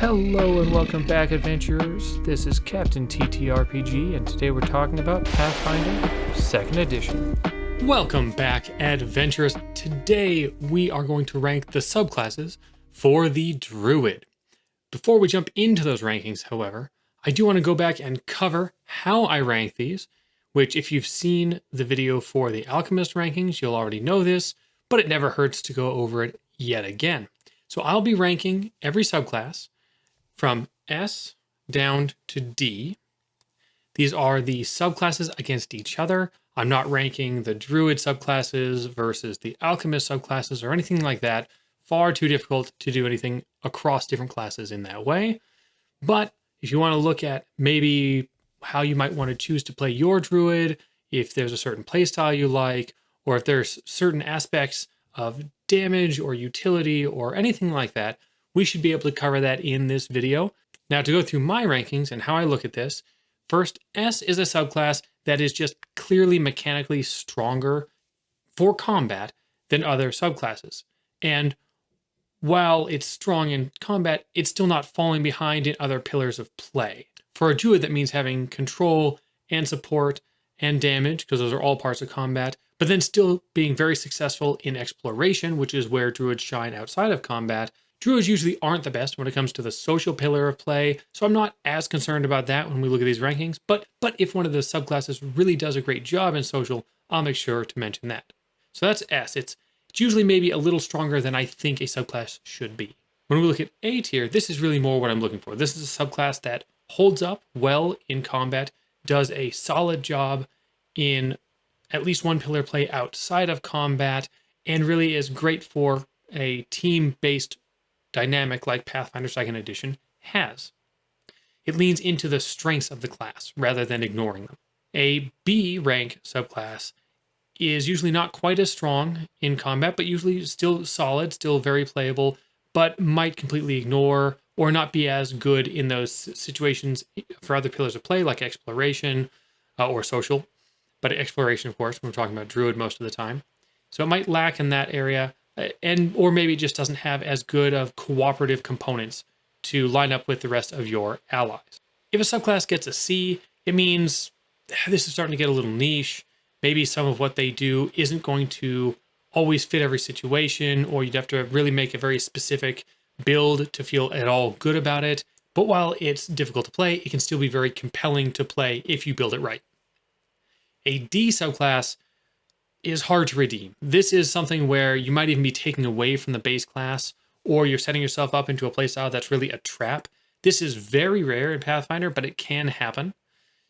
Hello and welcome back, adventurers. This is Captain TTRPG, and today we're talking about Pathfinder 2nd Edition. Welcome back, adventurers. Today we are going to rank the subclasses for the Druid. Before we jump into those rankings, however, I do want to go back and cover how I rank these, which if you've seen the video for the Alchemist rankings, you'll already know this, but it never hurts to go over it yet again. So I'll be ranking every subclass from S down to D. These are the subclasses against each other. I'm not ranking the Druid subclasses versus the Alchemist subclasses or anything like that. Far too difficult to do anything across different classes in that way. But if you want to look at maybe how you might want to choose to play your Druid, if there's a certain playstyle you like, or if there's certain aspects of damage or utility or anything like that, we should be able to cover that in this video. Now, to go through my rankings and how I look at this, first, S is a subclass that is just clearly mechanically stronger for combat than other subclasses. And while it's strong in combat, it's still not falling behind in other pillars of play. For a Druid, that means having control and support and damage, because those are all parts of combat, but then still being very successful in exploration, which is where Druids shine outside of combat. Druids usually aren't the best when it comes to the social pillar of play, so I'm not as concerned about that when we look at these rankings, but if one of the subclasses really does a great job in social, I'll make sure to mention that. So that's S. It's usually maybe a little stronger than I think a subclass should be. When we look at A tier, this is really more what I'm looking for. This is a subclass that holds up well in combat, does a solid job in at least one pillar play outside of combat, and really is great for a team-based dynamic like Pathfinder 2nd Edition has. It leans into the strengths of the class rather than ignoring them. A B rank subclass is usually not quite as strong in combat, but usually still solid, still very playable, but might completely ignore or not be as good in those situations for other pillars of play like exploration or social. But exploration, of course, when we're talking about Druid most of the time. So it might lack in that area, or maybe it just doesn't have as good of cooperative components to line up with the rest of your allies. If a subclass gets a C, it means this is starting to get a little niche. Maybe some of what they do isn't going to always fit every situation, or you'd have to really make a very specific build to feel at all good about it. But while it's difficult to play, it can still be very compelling to play if you build it right. A D subclass is hard to redeem. This is something where you might even be taking away from the base class, or you're setting yourself up into a playstyle that's really a trap. This is very rare in Pathfinder, but it can happen.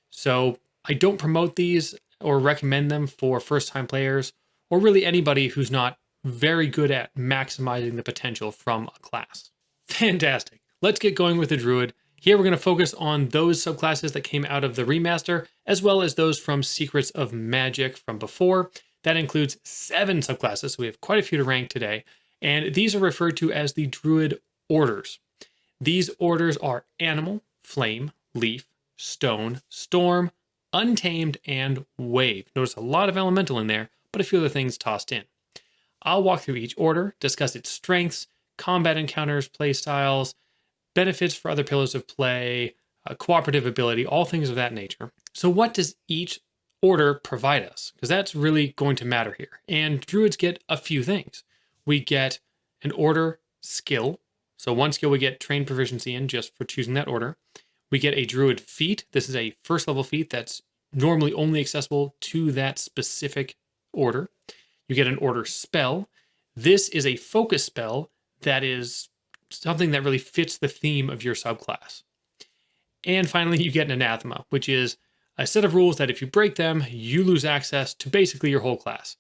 So I don't promote these or recommend them for first-time players, or really anybody who's not very good at maximizing the potential from a class. Fantastic. Let's get going with the Druid. Here we're going to focus on those subclasses that came out of the remaster, as well as those from Secrets of Magic from before. That includes 7 subclasses, so we have quite a few to rank today. And these are referred to as the Druid orders. These orders are Animal, Flame, Leaf, Stone, Storm, Untamed, and Wave. Notice a lot of Elemental in there, but a few other things tossed in. I'll walk through each order, discuss its strengths, combat encounters, playstyles, benefits for other pillars of play, cooperative ability, all things of that nature. So what does each order provide us? Because that's really going to matter here. And Druids get a few things. We get an order skill. So one skill we get trained proficiency in just for choosing that order. We get a Druid feat. This is a first level feat that's normally only accessible to that specific order. You get an order spell. This is a focus spell that is something that really fits the theme of your subclass. And finally, you get an anathema, which is a set of rules that if you break them, you lose access to basically your whole class.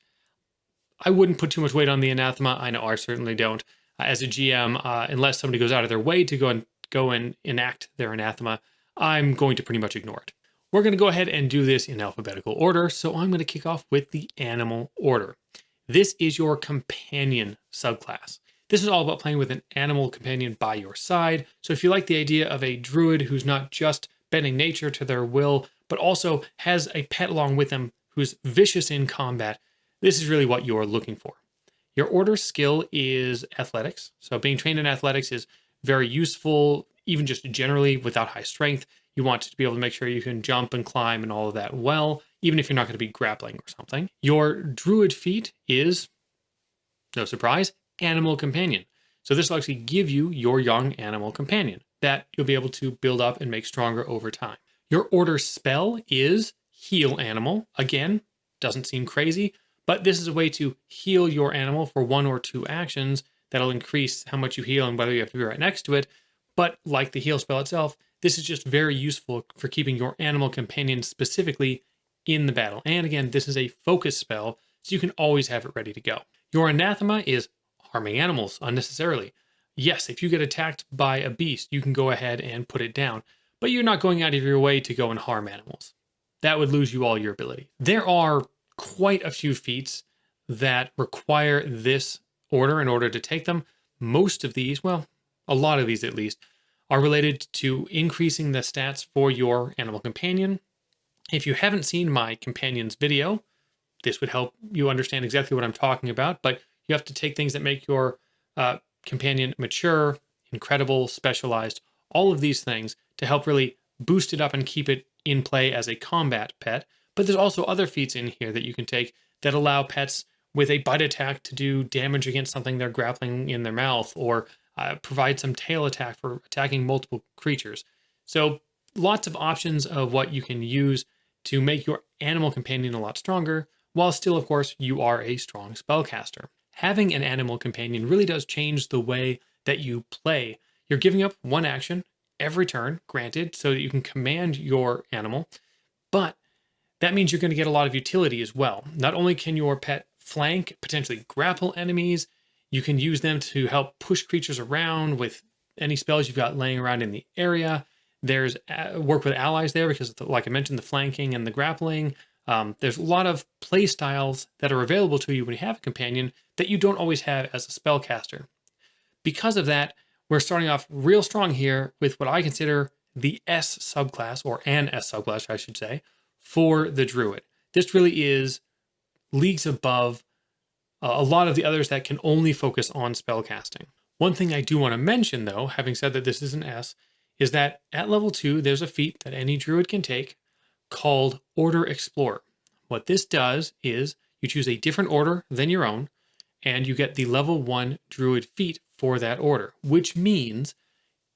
I wouldn't put too much weight on the anathema. I know I certainly don't. As a GM, unless somebody goes out of their way to go and enact their anathema, I'm going to pretty much ignore it. We're going to go ahead and do this in alphabetical order, so I'm going to kick off with the Animal Order. This is your companion subclass. This is all about playing with an animal companion by your side. So if you like the idea of a Druid who's not just bending nature to their will, but also has a pet along with them who's vicious in combat, this is really what you're looking for. Your order skill is athletics. So being trained in athletics is very useful even just generally without high strength, you want to be able to make sure you can jump and climb and all of that well, even if you're not going to be grappling or something. Your Druid feat is, no surprise, Animal Companion. So this will actually give you your young animal companion that you'll be able to build up and make stronger over time. Your order spell is Heal Animal. Again, doesn't seem crazy, but this is a way to heal your animal for 1 or 2 actions that'll increase how much you heal and whether you have to be right next to it. But like the heal spell itself, this is just very useful for keeping your animal companion specifically in the battle. And again, this is a focus spell, so you can always have it ready to go. Your Anathema is harming animals unnecessarily. Yes, if you get attacked by a beast, you can go ahead and put it down, but you're not going out of your way to go and harm animals. That would lose you all your ability. There are quite a few feats that require this order in order to take them. Most of these, well, a lot of these at least, are related to increasing the stats for your animal companion. If you haven't seen my companions video, this would help you understand exactly what I'm talking about, but you have to take things that make your companion mature, incredible, specialized, all of these things to help really boost it up and keep it in play as a combat pet. But there's also other feats in here that you can take that allow pets with a bite attack to do damage against something they're grappling in their mouth, or provide some tail attack for attacking multiple creatures. So lots of options of what you can use to make your animal companion a lot stronger, while still, of course, you are a strong spellcaster. Having an animal companion really does change the way that you play. You're giving up 1 action every turn, granted, so that you can command your animal, but that means you're going to get a lot of utility as well. Not only can your pet flank, potentially grapple enemies, you can use them to help push creatures around with any spells you've got laying around in the area. There's work with allies there because, like I mentioned, the flanking and the grappling. There's a lot of play styles that are available to you when you have a companion that you don't always have as a spellcaster. Because of that, we're starting off real strong here with what I consider the S subclass, or an S subclass, I should say, for the Druid. This really is leagues above a lot of the others that can only focus on spellcasting. One thing I do want to mention, though, having said that this is an S, is that at level 2, there's a feat that any Druid can take called Order Explorer. What this does is you choose a different order than your own, and you get the level 1 Druid feat for that order, which means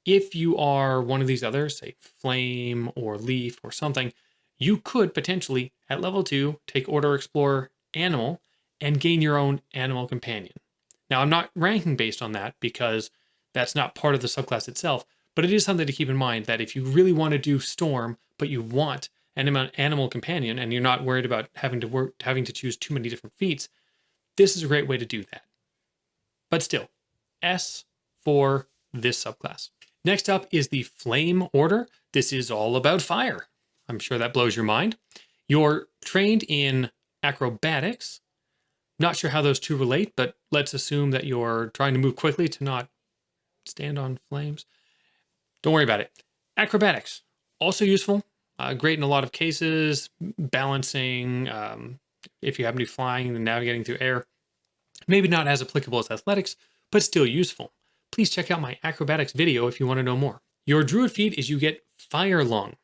if you are one of these others, say Flame or Leaf or something, you could potentially, at level 2, take Order Explorer Animal and gain your own animal companion. Now, I'm not ranking based on that because that's not part of the subclass itself, but it is something to keep in mind that if you really want to do Storm, but you want an animal companion and you're not worried about having to choose too many different feats, this is a great way to do that. But still, S for this subclass. Next up is the Flame Order. This is all about fire. I'm sure that blows your mind. You're trained in acrobatics. Not sure how those two relate, but let's assume that you're trying to move quickly to not stand on flames. Don't worry about it. Acrobatics, also useful. Great in a lot of cases. Balancing, if you happen to be flying and navigating through air. Maybe not as applicable as athletics, but still useful. Please check out my acrobatics video if you want to know more. Your Druid feat is you get Fire Lung.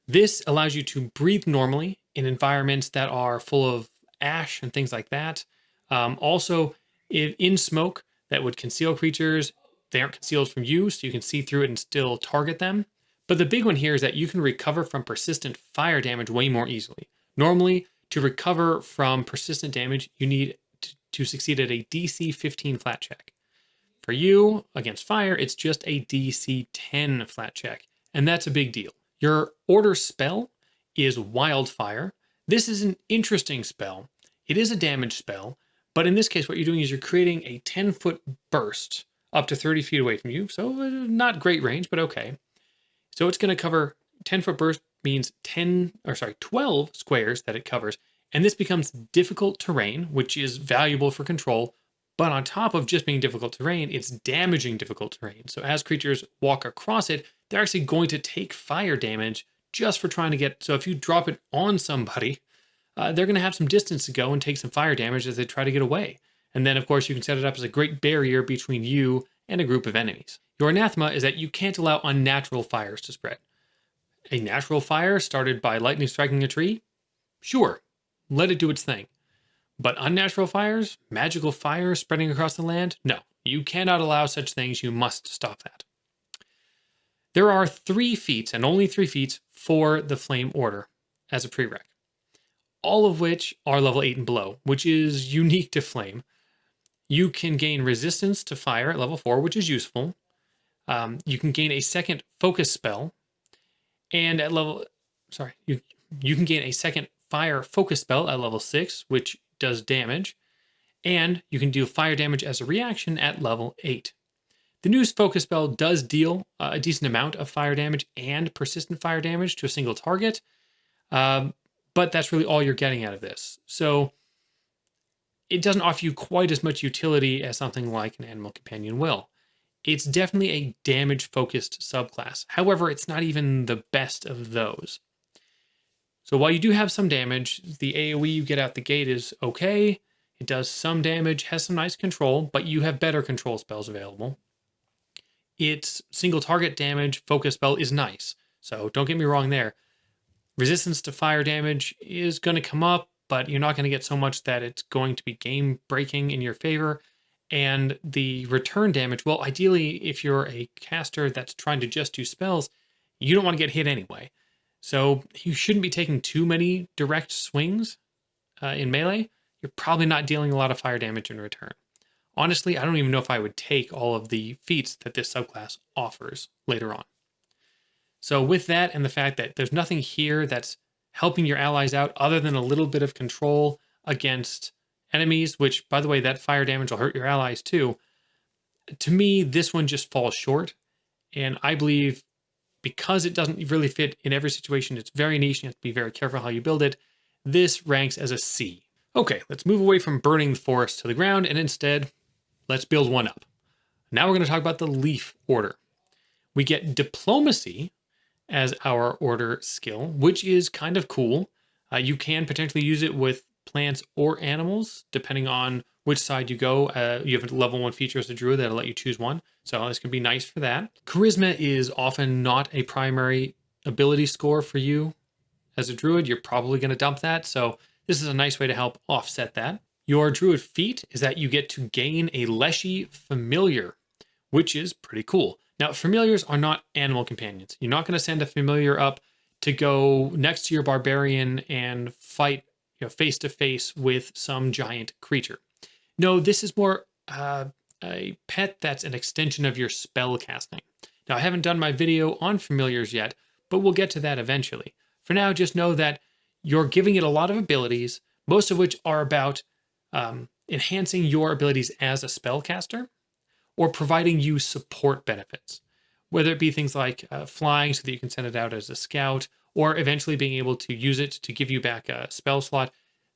This allows you to breathe normally in environments that are full of ash and things like that. Also, in smoke that would conceal creatures, they aren't concealed from you, so you can see through it and still target them. But the big one here is that you can recover from persistent fire damage way more easily. Normally, to recover from persistent damage, you need to succeed at a DC 15 flat check. For you, against fire, it's just a DC 10 flat check, and that's a big deal. Your order spell is Wildfire. This is an interesting spell. It is a damage spell, but in this case, what you're doing is you're creating a 10-foot burst up to 30 feet away from you, so not great range, but okay. So it's going to cover 10-foot burst means 12 squares that it covers, and this becomes difficult terrain, which is valuable for control, but on top of just being difficult terrain, it's damaging difficult terrain. So as creatures walk across it, they're actually going to take fire damage just for trying to get, so if you drop it on somebody, they're going to have some distance to go and take some fire damage as they try to get away. And then, of course, you can set it up as a great barrier between you and a group of enemies. Your anathema is that you can't allow unnatural fires to spread. A natural fire started by lightning striking a tree? Sure, let it do its thing. But unnatural fires, magical fires spreading across the land? No, you cannot allow such things. You must stop that. There are 3 feats, and only 3 feats, for the Flame Order as a prereq. All of which are level 8 and below, which is unique to Flame. You can gain resistance to fire at level 4, which is useful. You can gain a second focus spell, and at level, you can gain a second fire focus spell at level 6, which does damage, and you can do fire damage as a reaction at level 8. The new focus spell does deal a decent amount of fire damage and persistent fire damage to a single target, but that's really all you're getting out of this. So it doesn't offer you quite as much utility as something like an Animal Companion will. It's definitely a damage-focused subclass. However, it's not even the best of those. So while you do have some damage, the AoE you get out the gate is okay. It does some damage, has some nice control, but you have better control spells available. Its single target damage focus spell is nice, so don't get me wrong there. Resistance to fire damage is going to come up, but you're not going to get so much that it's going to be game breaking in your favor. And the return damage, well, ideally, if you're a caster that's trying to just do spells, you don't want to get hit anyway. So you shouldn't be taking too many direct swings in melee. You're probably not dealing a lot of fire damage in return. Honestly, I don't even know if I would take all of the feats that this subclass offers later on. So with that and the fact that there's nothing here that's helping your allies out other than a little bit of control against enemies, which, by the way, that fire damage will hurt your allies too. To me, this one just falls short. And I believe because it doesn't really fit in every situation, it's very niche, and you have to be very careful how you build it, this ranks as a C. Okay, let's move away from burning the forest to the ground, and instead, let's build one up. Now we're going to talk about the Leaf Order. We get Diplomacy as our order skill, which is kind of cool. You can potentially use it with plants or animals, depending on which side you go. You have a level 1 feature as a druid that'll let you choose one, so this can be nice for that. Charisma is often not a primary ability score for you as a druid. You're probably going to dump that, so this is a nice way to help offset that. Your druid feat is that you get to gain a Leshy Familiar, which is pretty cool. Now, familiars are not animal companions. You're not going to send a familiar up to go next to your barbarian and fight face to face with some giant creature. No, this is more a pet that's an extension of your spell casting. Now, I haven't done my video on familiars yet, but we'll get to that eventually. For now, just know that you're giving it a lot of abilities, most of which are about enhancing your abilities as a spellcaster or providing you support benefits, whether it be things like flying so that you can send it out as a scout, or eventually being able to use it to give you back a spell slot.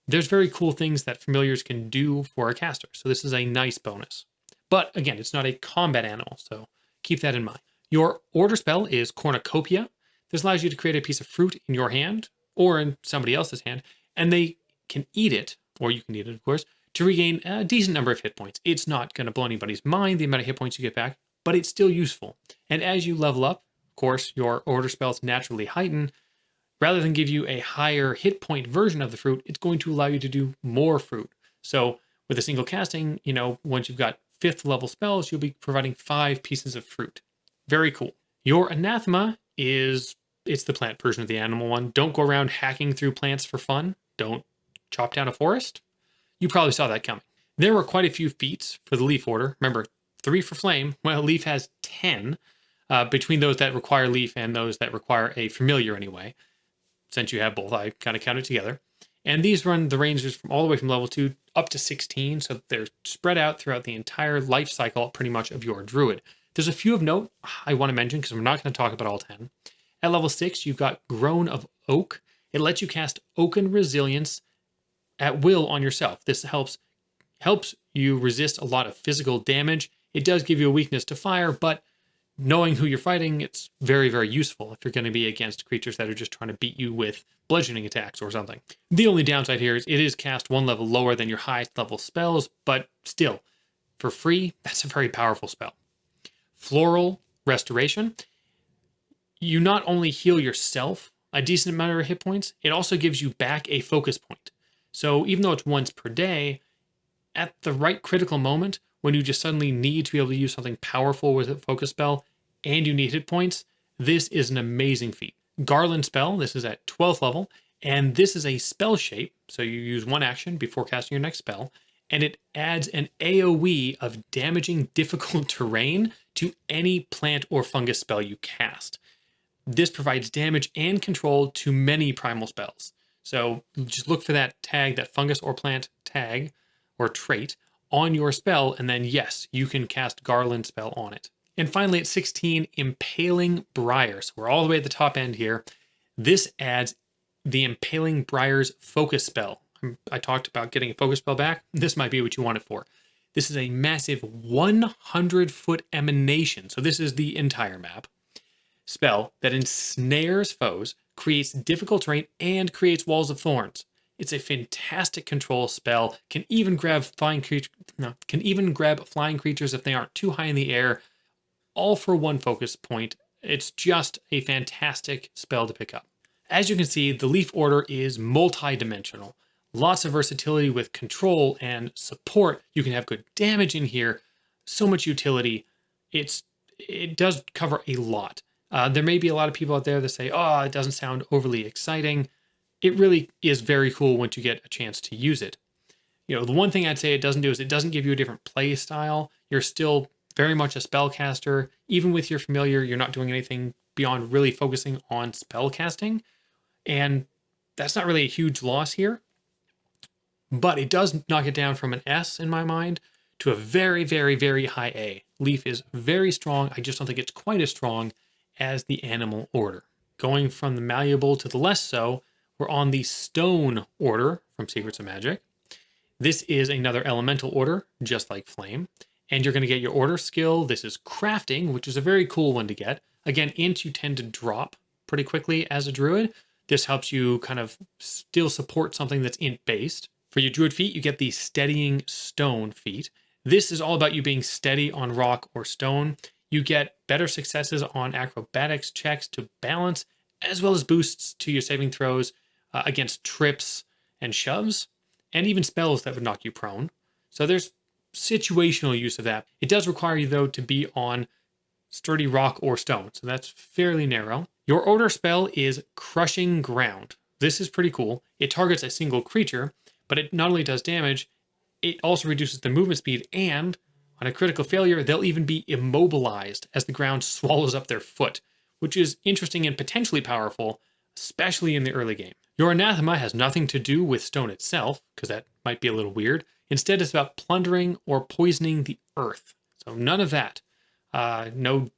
There's very cool things that familiars can do for a caster, so this is a nice bonus. But again, it's not a combat animal, so keep that in mind. Your order spell is Cornucopia. This allows you to create a piece of fruit in your hand, or in somebody else's hand, and they can eat it, or you can eat it, of course, to regain a decent number of hit points. It's not going to blow anybody's mind, the amount of hit points you get back, but it's still useful. And as you level up, of course, your order spells naturally heighten. Rather than give you a higher hit point version of the fruit, it's going to allow you to do more fruit. So with a single casting, once you've got 5th level spells, you'll be providing 5 pieces of fruit. Very cool. Your anathema it's the plant version of the animal one. Don't go around hacking through plants for fun. Don't chop down a forest. You probably saw that coming. There were quite a few feats for the Leaf Order. Remember, 3 for Flame. Well, Leaf has 10 between those that require Leaf and those that require a familiar anyway. Since you have both, I kind of counted together. And these run the ranges from all the way from level 2 up to 16, so they're spread out throughout the entire life cycle, pretty much, of your druid. There's a few of note I want to mention, because we're not going to talk about all 10. At level 6, you've got Groan of Oak. It lets you cast Oaken Resilience at will on yourself. This helps you resist a lot of physical damage. It does give you a weakness to fire, but knowing who you're fighting, it's very, very useful if you're going to be against creatures that are just trying to beat you with bludgeoning attacks or something. The only downside here is it is cast 1 level lower than your highest level spells, but still, for free, that's a very powerful spell. Floral Restoration. You not only heal yourself a decent amount of hit points, it also gives you back a focus point. So even though it's once per day, at the right critical moment, when you just suddenly need to be able to use something powerful with a focus spell and you need hit points, this is an amazing feat. Garland spell, this is at 12th level, and this is a spell shape, so you use one action before casting your next spell, and it adds an AoE of damaging difficult terrain to any plant or fungus spell you cast. This provides damage and control to many primal spells. So just look for that tag, that fungus or plant tag or trait on your spell, and then yes, you can cast Garland spell on it. And finally at 16, Impaling Briar. So we're all the way at the top end here. This adds the Impaling Briar's focus spell. I talked about getting a focus spell back. This might be what you want it for. This is a massive 100-foot emanation. So this is the entire map. Spell that ensnares foes, creates difficult terrain, and creates walls of thorns. It's a fantastic control spell. Can even grab flying creatures if they aren't too high in the air, all for one focus point. It's just a fantastic spell to pick up. As you can see, the Leaf Order is multi-dimensional. Lots of versatility with control and support. You can have good damage in here. So much utility. It does cover a lot. There may be a lot of people out there that say, oh, it doesn't sound overly exciting. It really is very cool once you get a chance to use it. The one thing I'd say it doesn't do is it doesn't give you a different play style. You're still very much a spellcaster. Even with your familiar, you're not doing anything beyond really focusing on spell casting. And that's not really a huge loss here. But it does knock it down from an S in my mind to a very, very, very high A. Leaf is very strong. I just don't think it's quite as strong as the Animal Order. Going from the Malleable to the less so, we're on the Stone Order from Secrets of Magic. This is another elemental order, just like Flame. And you're going to get your order skill. This is Crafting, which is a very cool one to get. Again, int you tend to drop pretty quickly as a druid. This helps you kind of still support something that's int based. For your druid feat, you get the Steadying Stone feat. This is all about you being steady on rock or stone. You get better successes on acrobatics checks to balance, as well as boosts to your saving throws against trips and shoves, and even spells that would knock you prone. So there's situational use of that. It does require you, though, to be on sturdy rock or stone, so that's fairly narrow. Your order spell is Crushing Ground. This is pretty cool. It targets a single creature, but it not only does damage, it also reduces the movement speed, and on a critical failure, they'll even be immobilized as the ground swallows up their foot, which is interesting and potentially powerful, especially in the early game. Your Anathema has nothing to do with stone itself, because that might be a little weird. Instead, it's about plundering or poisoning the earth. So none of that. No,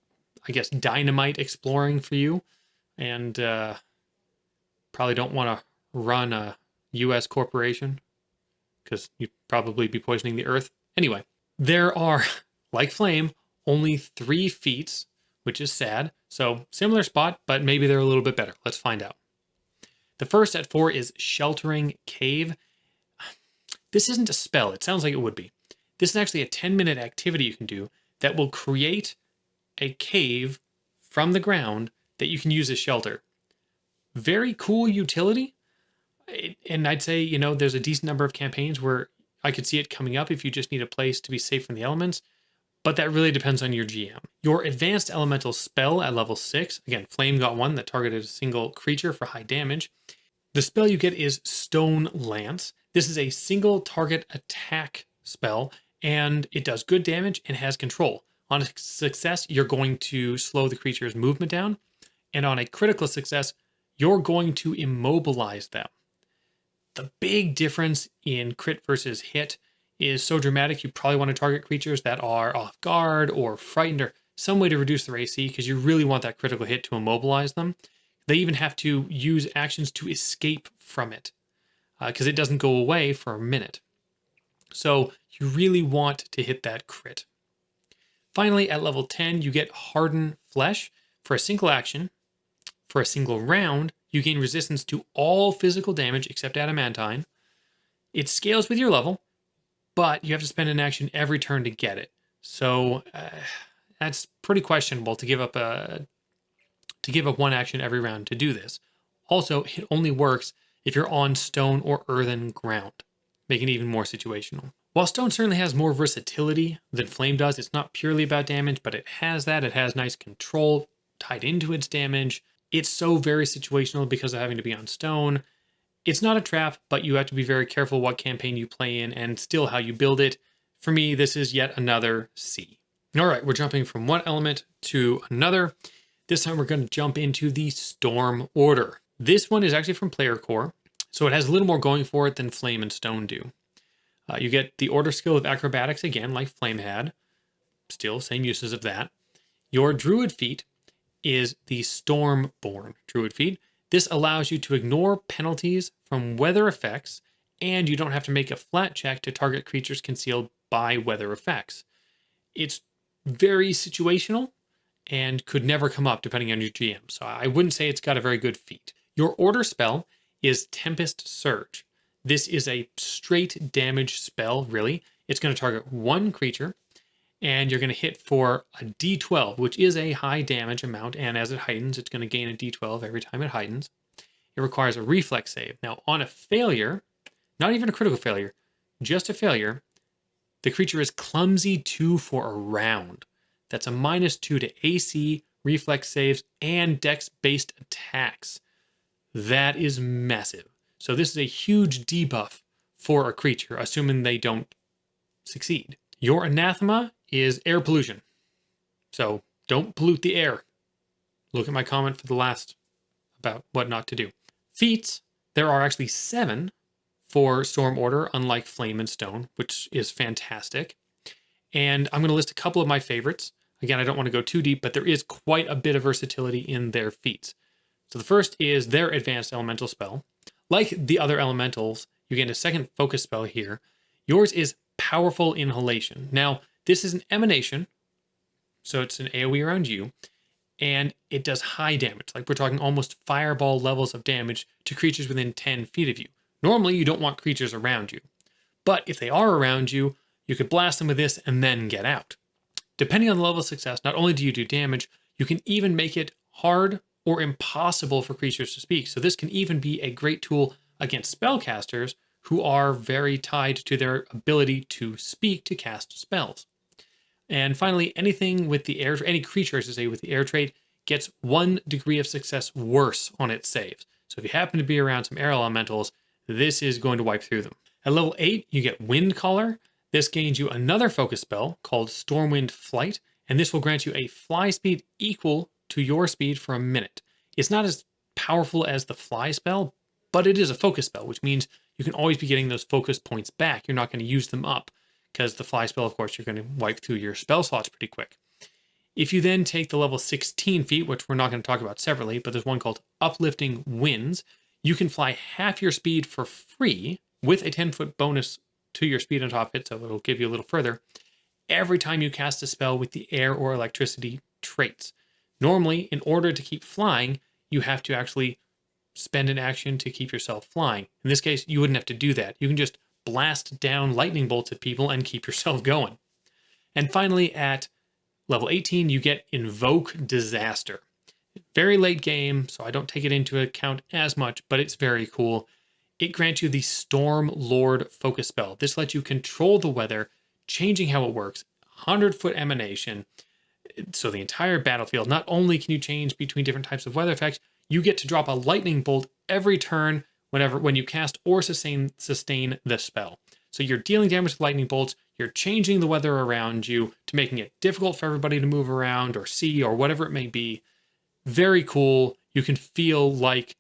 I guess, dynamite exploring for you. And probably don't want to run a U.S. corporation, because you'd probably be poisoning the earth. Anyway, there are, like Flame, only 3 feats, which is sad. So similar spot, but maybe they're a little bit better. Let's find out. The first at 4 is Sheltering Cave. This isn't a spell. It sounds like it would be. This is actually a 10-minute activity you can do that will create a cave from the ground that you can use as shelter. Very cool utility. And I'd say, there's a decent number of campaigns where I could see it coming up if you just need a place to be safe from the elements, but that really depends on your GM. Your Advanced Elemental spell at level 6, again, Flame got one that targeted a single creature for high damage. The spell you get is Stone Lance. This is a single target attack spell, and it does good damage and has control. On a success, you're going to slow the creature's movement down, and on a critical success, you're going to immobilize them. The big difference in crit versus hit is so dramatic, you probably want to target creatures that are off guard or frightened or some way to reduce their AC, because you really want that critical hit to immobilize them. They even have to use actions to escape from it, because it doesn't go away for a minute. So you really want to hit that crit. Finally, at level 10, you get Harden Flesh. For a single action, for a single round, you gain resistance to all physical damage except adamantine. It scales with your level, but you have to spend an action every turn to get it. So That's pretty questionable to give up one action every round to do this. Also, it only works if you're on stone or earthen ground, making it even more situational. While stone certainly has more versatility than flame does, it's not purely about damage, but it has that. It has nice control tied into its damage. It's so very situational because of having to be on stone. It's not a trap, but you have to be very careful what campaign you play in and still how you build it. For me, this is yet another C. All right, we're jumping from one element to another. This time we're going to jump into the Storm Order. This one is actually from Player Core, so it has a little more going for it than Flame and Stone do. You get the Order skill of Acrobatics again, like Flame had. Still, same uses of that. Your Druid feat is the Stormborn Druid feat. This allows you to ignore penalties from weather effects, and you don't have to make a flat check to target creatures concealed by weather effects. It's very situational and could never come up depending on your GM, so I wouldn't say it's got a very good feat. Your Order spell is Tempest Surge. This is a straight damage spell, really. It's going to target one creature, and you're going to hit for a d12, which is a high damage amount, and as it heightens, it's going to gain a d12 every time it heightens. It requires a reflex save. Now, on a failure, not even a critical failure, just a failure, the creature is clumsy 2 for a round. That's a -2 to AC, reflex saves, and dex-based attacks. That is massive. So this is a huge debuff for a creature, assuming they don't succeed. Your anathema is air pollution. So don't pollute the air. Look at my comment for the last about what not to do. Feats, there are actually 7 for Storm Order, unlike Flame and Stone, which is fantastic. And I'm going to list a couple of my favorites. Again, I don't want to go too deep, but there is quite a bit of versatility in their feats. So the first is their Advanced Elemental spell. Like the other elementals, you get a second focus spell here. Yours is Powerful Inhalation. Now, this is an emanation, so it's an AoE around you, and it does high damage. Like we're talking almost fireball levels of damage to creatures within 10 feet of you. Normally, you don't want creatures around you. But if they are around you, you could blast them with this and then get out. Depending on the level of success, not only do you do damage, you can even make it hard or impossible for creatures to speak. So this can even be a great tool against spellcasters who are very tied to their ability to speak to cast spells. And finally, anything with the air, any creature, I should say, with the air trait gets 1 degree of success worse on its saves. So if you happen to be around some air elementals, this is going to wipe through them. At level 8, you get Wind Caller. This gains you another focus spell called Stormwind Flight, and this will grant you a fly speed equal to your speed for a minute. It's not as powerful as the fly spell, but it is a focus spell, which means you can always be getting those focus points back. You're not going to use them up, because the fly spell, of course, you're going to wipe through your spell slots pretty quick. If you then take the level 16 feat, which we're not going to talk about separately, but there's one called Uplifting Winds, you can fly half your speed for free with a 10-foot bonus to your speed on top of it, so it'll give you a little further, every time you cast a spell with the air or electricity traits. Normally, in order to keep flying, you have to actually spend an action to keep yourself flying. In this case, you wouldn't have to do that. You can just blast down lightning bolts at people and keep yourself going. And finally, at level 18, you get Invoke Disaster. Very late game, so I don't take it into account as much, but it's very cool. It grants you the Storm Lord focus spell. This lets you control the weather, changing how it works. 100-foot emanation. So the entire battlefield, not only can you change between different types of weather effects, you get to drop a lightning bolt every turn when you cast or sustain the spell. So you're dealing damage with lightning bolts, you're changing the weather around you to making it difficult for everybody to move around or see or whatever it may be. Very cool. You can feel like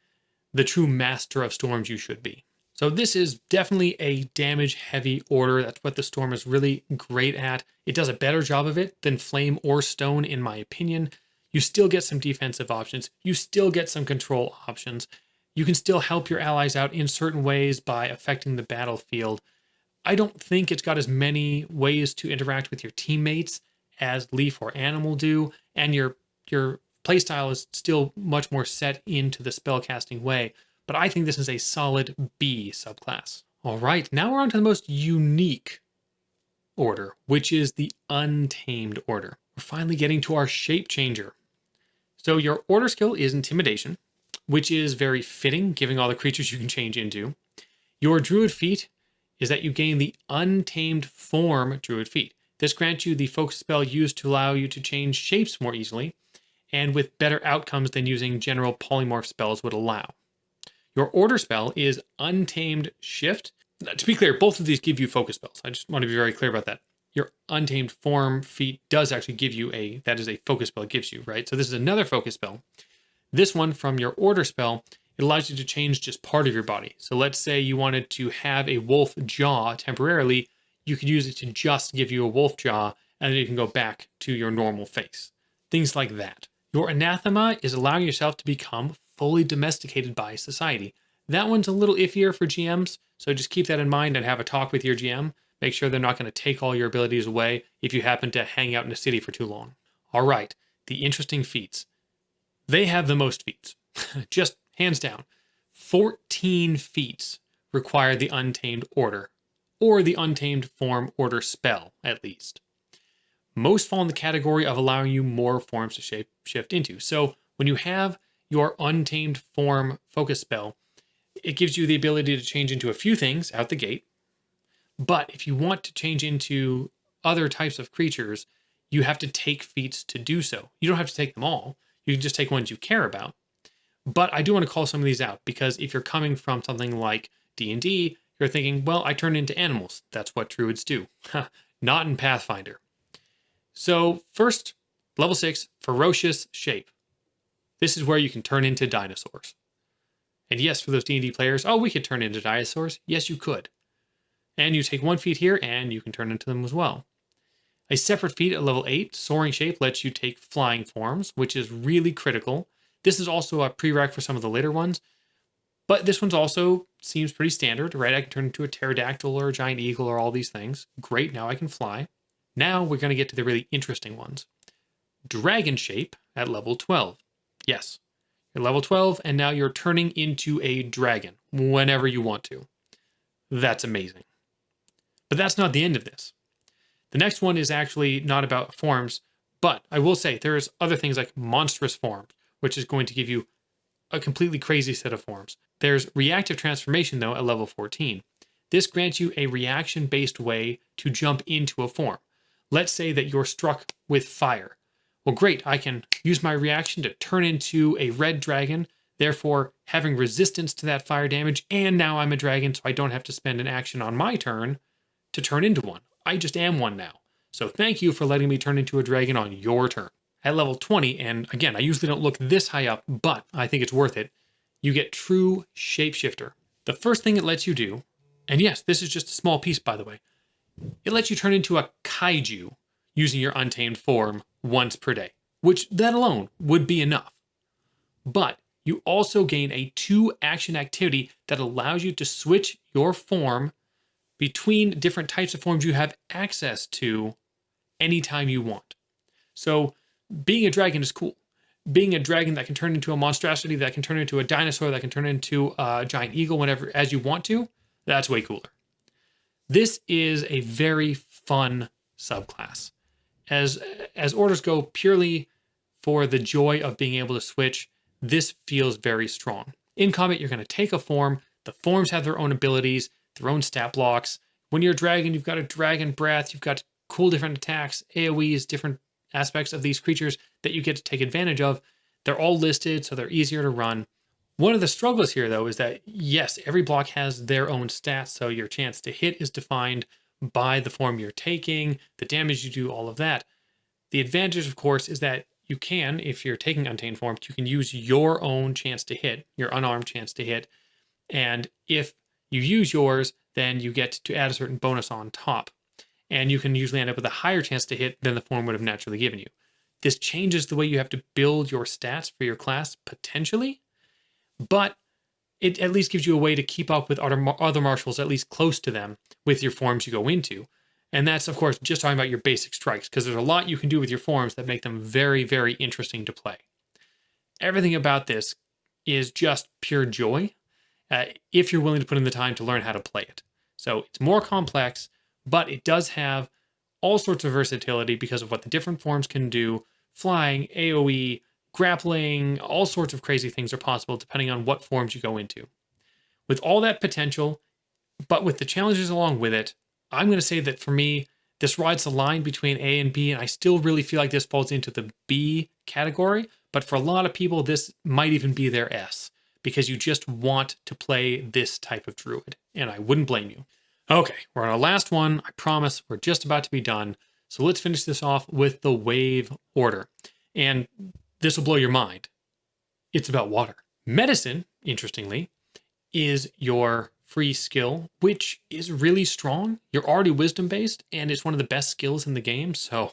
the true master of storms you should be. So this is definitely a damage-heavy order. That's what the Storm is really great at. It does a better job of it than Flame or Stone, in my opinion. You still get some defensive options. You still get some control options. You can still help your allies out in certain ways by affecting the battlefield. I don't think it's got as many ways to interact with your teammates as Leaf or Animal do, and your playstyle is still much more set into the spellcasting way. But I think this is a solid B subclass. All right, now we're on to the most unique order, which is the Untamed Order. we're finally getting to our shape changer. So your order skill is Intimidation, which is very fitting, given all the creatures you can change into. Your Druid feat is that you gain the Untamed Form Druid feat. This grants you the focus spell used to allow you to change shapes more easily, and with better outcomes than using general polymorph spells would allow. Your order spell is Untamed Shift. To be clear, both of these give you focus spells. I just want to be very clear about that. Your Untamed Form feat does actually give you that is a focus spell it gives you, right? So this is another focus spell. This one from your order spell, it allows you to change just part of your body. So let's say you wanted to have a wolf jaw temporarily, you could use it to just give you a wolf jaw, and then you can go back to your normal face. Things like that. Your Anathema is allowing yourself to become fully domesticated by society. That one's a little iffier for GMs, so just keep that in mind and have a talk with your GM. Make sure they're not going to take all your abilities away if you happen to hang out in a city for too long. All right, the interesting feats. They have the most feats, just hands down. 14 feats require the Untamed Order, or the Untamed Form Order spell, at least. Most fall in the category of allowing you more forms to shift into. So when you have your Untamed Form focus spell, it gives you the ability to change into a few things out the gate. But if you want to change into other types of creatures, you have to take feats to do so. You don't have to take them all. You can just take ones you care about. But I do want to call some of these out, because if you're coming from something like D&D, you're thinking, well, I turn into animals. That's what druids do. Not in Pathfinder. So first, level 6, Ferocious Shape. This is where you can turn into dinosaurs. And yes, for those D&D players, oh, we could turn into dinosaurs. Yes, you could. And you take 1 feat here, and you can turn into them as well. A separate feat at level 8, Soaring Shape, lets you take flying forms, which is really critical. This is also a prereq for some of the later ones, but this one's also seems pretty standard, right? I can turn into a pterodactyl or a giant eagle or all these things. Great, now I can fly. Now we're going to get to the really interesting ones. Dragon Shape at level 12. Yes, you're level 12, and now you're turning into a dragon whenever you want to. That's amazing. But that's not the end of this. The next one is actually not about forms, but I will say there's other things like Monstrous Forms, which is going to give you a completely crazy set of forms. There's Reactive Transformation, though, at level 14. This grants you a reaction-based way to jump into a form. Let's say that you're struck with fire. Well, great, I can use my reaction to turn into a red dragon, therefore having resistance to that fire damage, and now I'm a dragon, so I don't have to spend an action on my turn to turn into one. I just am one now. So thank you for letting me turn into a dragon on your turn. At level 20, and again, I usually don't look this high up, but I think it's worth it, you get True Shapeshifter. The first thing it lets you do, and yes, this is just a small piece, by the way, it lets you turn into a kaiju using your Untamed Form once per day, which that alone would be enough. But you also gain a 2-action activity that allows you to switch your form between different types of forms you have access to anytime you want. So being a dragon is cool. Being a dragon that can turn into a monstrosity, that can turn into a dinosaur, that can turn into a giant eagle whenever as you want to, that's way cooler. This is a very fun subclass. As orders go purely for the joy of being able to switch, this feels very strong. In combat, you're going to take a form. The forms have their own abilities, their own stat blocks. When you're a dragon, you've got a dragon breath, you've got cool different attacks, AoEs, different aspects of these creatures that you get to take advantage of. They're all listed, so they're easier to run. One of the struggles here, though, is that, yes, every block has their own stats, so your chance to hit is defined by the form you're taking, the damage you do, all of that. The advantage, of course, is that you can, if you're taking Untamed Forms, you can use your own chance to hit, your unarmed chance to hit, and if you use yours, then you get to add a certain bonus on top. And you can usually end up with a higher chance to hit than the form would have naturally given you. This changes the way you have to build your stats for your class, potentially, but it at least gives you a way to keep up with other martials, at least close to them, with your forms you go into. And that's, of course, just talking about your basic strikes, because there's a lot you can do with your forms that make them very, very interesting to play. Everything about this is just pure joy, if you're willing to put in the time to learn how to play it. So it's more complex, but it does have all sorts of versatility because of what the different forms can do. Flying, AoE, grappling, all sorts of crazy things are possible depending on what forms you go into. With all that potential, but with the challenges along with it, I'm going to say that for me, this rides the line between A and B, and I still really feel like this falls into the B category. But for a lot of people, this might even be their S, because you just want to play this type of druid, and I wouldn't blame you. Okay, we're on our last one. I promise we're just about to be done. So let's finish this off with the wave order. And this will blow your mind. It's about water. Medicine, interestingly, is your free skill, which is really strong. You're already wisdom based, and it's one of the best skills in the game. So,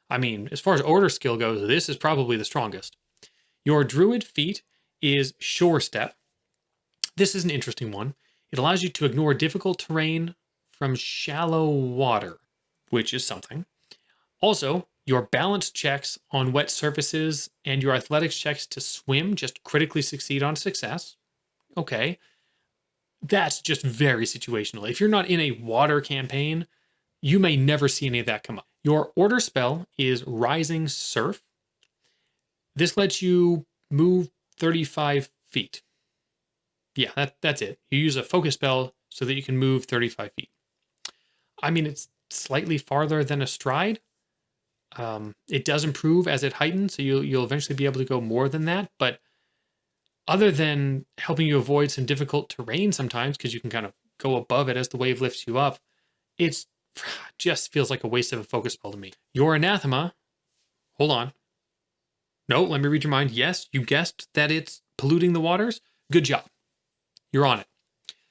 I mean, as far as order skill goes, this is probably the strongest. Your druid feat is Shore Step. This is an interesting one. It allows you to ignore difficult terrain from shallow water, which is something. Also, your balance checks on wet surfaces and your athletics checks to swim just critically succeed on success. Okay. That's just very situational. If you're not in a water campaign, you may never see any of that come up. Your order spell is Rising Surf. This lets you move 35 feet. Yeah, that's it. You use a focus spell so that you can move 35 feet. I mean, it's slightly farther than a stride. It does improve as it heightens, so you'll eventually be able to go more than that. But other than helping you avoid some difficult terrain sometimes, because you can kind of go above it as the wave lifts you up, it just feels like a waste of a focus spell to me. Your Anathema, hold on. No, let me read your mind. Yes, you guessed that it's polluting the waters. Good job. You're on it.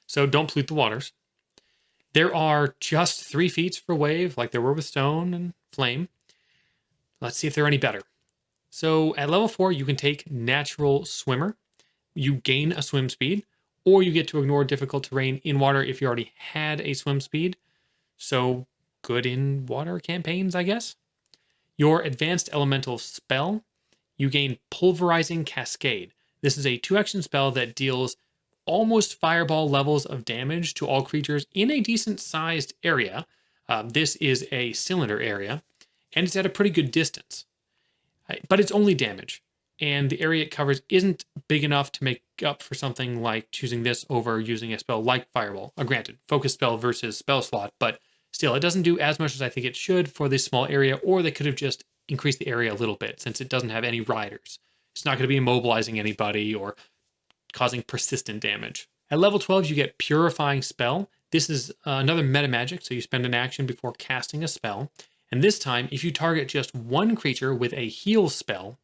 So don't pollute the waters. There are just 3 feats for wave, like there were with stone and flame. Let's see if they're any better. So at level 4, you can take Natural Swimmer. You gain a swim speed, or you get to ignore difficult terrain in water if you already had a swim speed. So good in water campaigns, I guess. Your Advanced Elemental Spell, you gain Pulverizing Cascade. This is a 2-action spell that deals almost fireball levels of damage to all creatures in a decent sized area. This is a cylinder area, and it's at a pretty good distance. But it's only damage, and the area it covers isn't big enough to make up for something like choosing this over using a spell like Fireball. Granted, focus spell versus spell slot, but still, it doesn't do as much as I think it should for this small area, or they could have just increased the area a little bit since it doesn't have any riders. It's not going to be immobilizing anybody or causing persistent damage. At level 12, you get Purifying Spell. This is another meta magic, so you spend an action before casting a spell. And this time, if you target just one creature with a heal spell,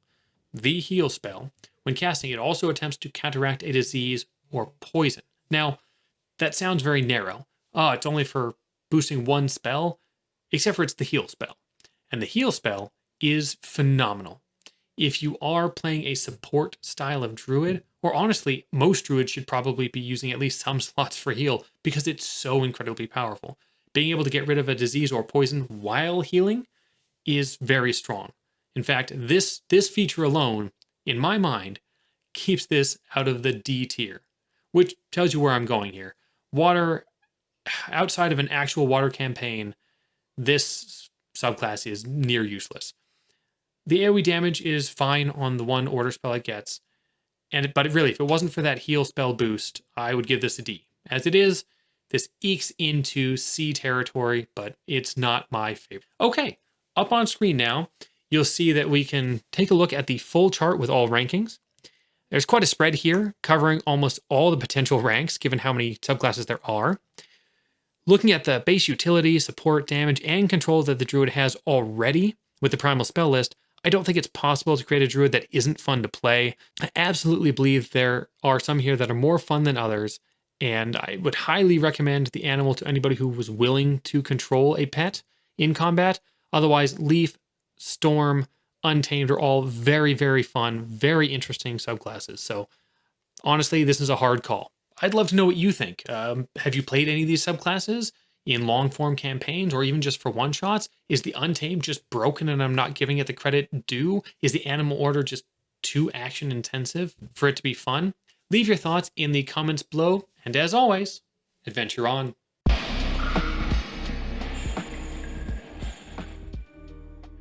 the heal spell, when casting, it also attempts to counteract a disease or poison. Now, that sounds very narrow. It's only for boosting one spell, except for it's the heal spell. And the heal spell is phenomenal. If you are playing a support style of druid, or honestly, most druids should probably be using at least some slots for heal because it's so incredibly powerful. Being able to get rid of a disease or poison while healing is very strong. In fact, this feature alone, in my mind, keeps this out of the D tier, which tells you where I'm going here. Water, outside of an actual water campaign, this subclass is near useless. The AoE damage is fine on the one order spell it gets, but really, if it wasn't for that heal spell boost, I would give this a D. As it is, this ekes into C territory, but it's not my favorite. Okay, up on screen now, you'll see that we can take a look at the full chart with all rankings. There's quite a spread here, covering almost all the potential ranks, given how many subclasses there are. Looking at the base utility, support, damage, and control that the Druid has already with the Primal Spell list, I don't think it's possible to create a Druid that isn't fun to play. I absolutely believe there are some here that are more fun than others, and I would highly recommend the animal to anybody who was willing to control a pet in combat. Otherwise, Leaf, Storm, Untamed are all very, very fun, very interesting subclasses. So honestly, this is a hard call. I'd love to know what you think. Have you played any of these subclasses in long-form campaigns or even just for one-shots? Is the Untamed just broken and I'm not giving it the credit due? Is the Animal Order just too action-intensive for it to be fun? Leave your thoughts in the comments below, and as always, adventure on.